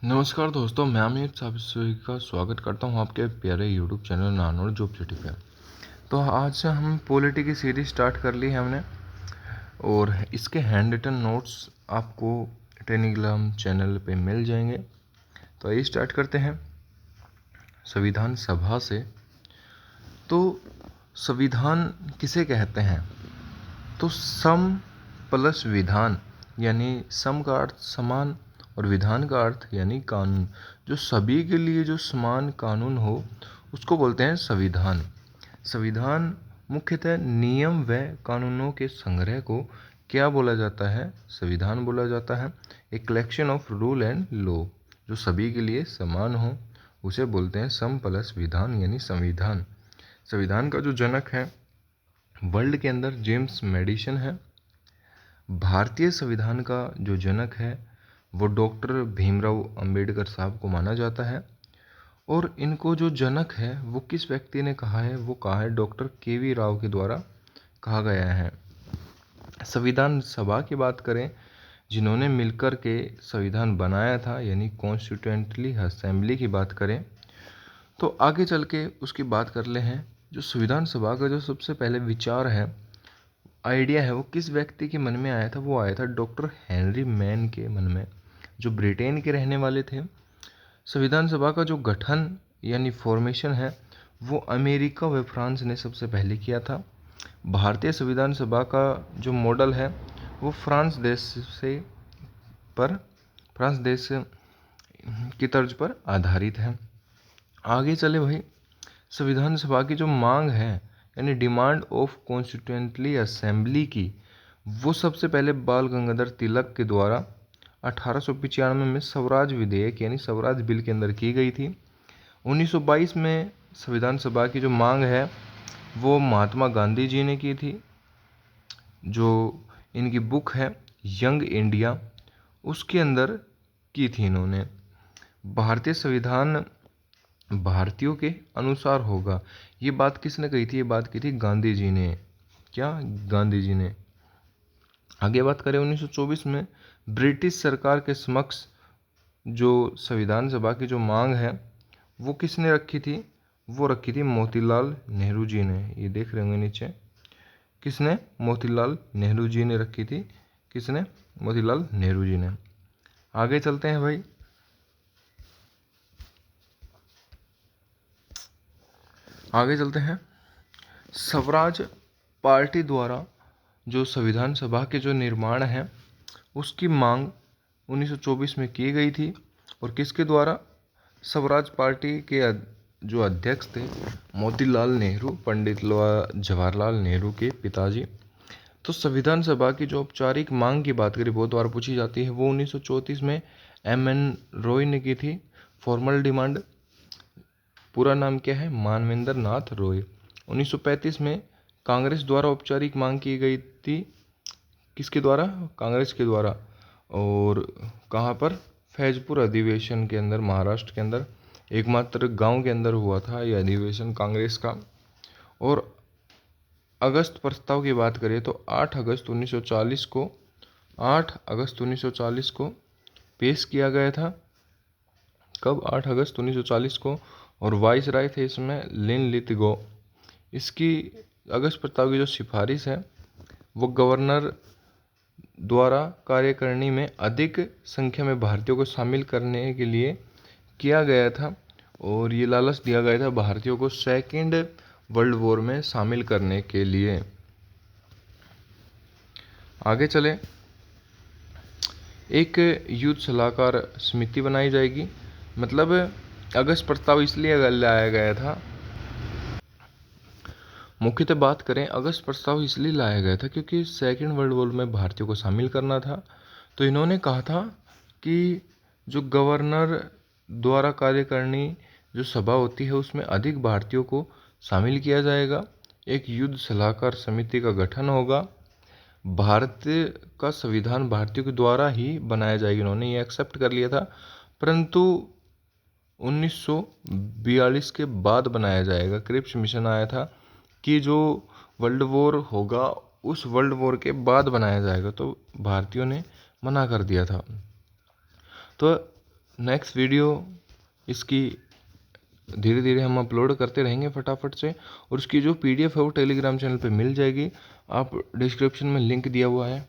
नमस्कार दोस्तों, मैं अमित आप सभी का स्वागत करता हूं आपके प्यारे यूट्यूब चैनल नानोर जॉब सिटी पे। तो आज से हम पॉलिटी की सीरीज स्टार्ट कर ली है हमने, और इसके हैंड रिटन नोट्स आपको टेलीग्राम चैनल पे मिल जाएंगे। तो आइए स्टार्ट करते हैं संविधान सभा से। तो संविधान किसे कहते हैं? तो सम प्लस विधान, यानी सम का अर्थ समान और विधान का अर्थ यानी कानून। जो सभी के लिए जो समान कानून हो उसको बोलते हैं संविधान। संविधान मुख्यतः नियम व कानूनों के संग्रह को क्या बोला जाता है? संविधान बोला जाता है। A collection of rule and law, जो सभी के लिए समान हो उसे बोलते हैं सम प्लस विधान यानी संविधान। संविधान का जो जनक है वर्ल्ड के अंदर जेम्स मेडिसन है। भारतीय संविधान का जो जनक है वो डॉक्टर भीमराव अंबेडकर साहब को माना जाता है। और इनको जो जनक है वो किस व्यक्ति ने कहा है? वो कहा है डॉक्टर के.वी. राव के द्वारा कहा गया है। संविधान सभा की बात करें, जिन्होंने मिलकर के संविधान बनाया था यानी कॉन्स्टिट्यूएंटली असेंबली की बात करें, तो आगे चल के उसकी बात कर ले हैं। जो संविधान सभा का जो सबसे पहले विचार है, आइडिया है, वो किस व्यक्ति के मन में आया था? वो आया था डॉक्टर हेनरी मैन के मन में, जो ब्रिटेन के रहने वाले थे। संविधान सभा का जो गठन यानी फॉर्मेशन है वो अमेरिका व फ्रांस ने सबसे पहले किया था। भारतीय संविधान सभा का जो मॉडल है वो फ्रांस देश की तर्ज पर आधारित है। आगे चले भाई, संविधान सभा की जो मांग है यानी डिमांड ऑफ कॉन्स्टिट्यूएंटली असेंबली की, वो सबसे पहले बाल गंगाधर तिलक के द्वारा 1895 में स्वराज विधेयक यानी स्वराज बिल के अंदर की गई थी। 1922 में संविधान सभा की जो मांग है वो महात्मा गांधी जी ने की थी। जो इनकी बुक है यंग इंडिया, उसके अंदर की थी इन्होंने। भारतीय संविधान भारतीयों के अनुसार होगा, ये बात किसने कही थी? ये बात की थी गांधी जी ने। क्या? गांधी जी ने। आगे बात करें 1924 में ब्रिटिश सरकार के समक्ष जो संविधान सभा की जो मांग है वो किसने रखी थी? वो रखी थी मोतीलाल नेहरू जी ने। ये देख रहे होंगे नीचे, किसने? मोतीलाल नेहरू जी ने रखी थी। किसने? मोतीलाल नेहरू जी ने। आगे चलते हैं भाई, आगे चलते हैं। स्वराज पार्टी द्वारा जो संविधान सभा के जो निर्माण है उसकी मांग 1924 में की गई थी। और किसके द्वारा? स्वराज पार्टी के जो अध्यक्ष थे मोतीलाल नेहरू, पंडित जवाहरलाल नेहरू के पिताजी। तो संविधान सभा की जो औपचारिक मांग की बात करें बहुत बार पूछी जाती है, वो 1934 में M.N. रॉय ने की थी। फॉर्मल डिमांड, पूरा नाम क्या है? मानवेंद्र नाथ रॉय। 1935 में कांग्रेस द्वारा औपचारिक मांग की गई थी। किसके द्वारा? कांग्रेस के द्वारा। और कहाँ पर? फैजपुर अधिवेशन के अंदर, महाराष्ट्र के अंदर एकमात्र गांव के अंदर हुआ था यह अधिवेशन कांग्रेस का। और अगस्त प्रस्ताव की बात करें तो 8 अगस्त 1940 को पेश किया गया था। कब? 8 अगस्त 1940 को। और वाइस राय थे इसमें लिन लिथगो। इसकी अगस्त प्रस्ताव की जो सिफारिश है वो गवर्नर द्वारा कार्यकारिणी में अधिक संख्या में भारतीयों को शामिल करने के लिए किया गया था। और ये लालच दिया गया था भारतीयों को सेकेंड वर्ल्ड वॉर में शामिल करने के लिए। आगे चले, एक युद्ध सलाहकार समिति बनाई जाएगी। मतलब अगस्त प्रस्ताव इसलिए लाया गया था, मुख्यतः बात करें अगस्त प्रस्ताव इसलिए लाया गया था क्योंकि सेकेंड वर्ल्ड वॉर में भारतीयों को शामिल करना था। तो इन्होंने कहा था कि जो गवर्नर द्वारा कार्यकारिणी जो सभा होती है उसमें अधिक भारतीयों को शामिल किया जाएगा। एक युद्ध सलाहकार समिति का गठन होगा। भारत का संविधान भारतीयों के द्वारा ही बनाया जाएगा, इन्होंने ये एक्सेप्ट कर लिया था। परंतु 1942 के बाद बनाया जाएगा। क्रिप्स मिशन आया था कि जो वर्ल्ड वॉर होगा उस वर्ल्ड वॉर के बाद बनाया जाएगा, तो भारतीयों ने मना कर दिया था। तो नेक्स्ट वीडियो इसकी धीरे धीरे हम अपलोड करते रहेंगे फटाफट से, और उसकी जो PDF है वो टेलीग्राम चैनल पे मिल जाएगी। आप डिस्क्रिप्शन में लिंक दिया हुआ है,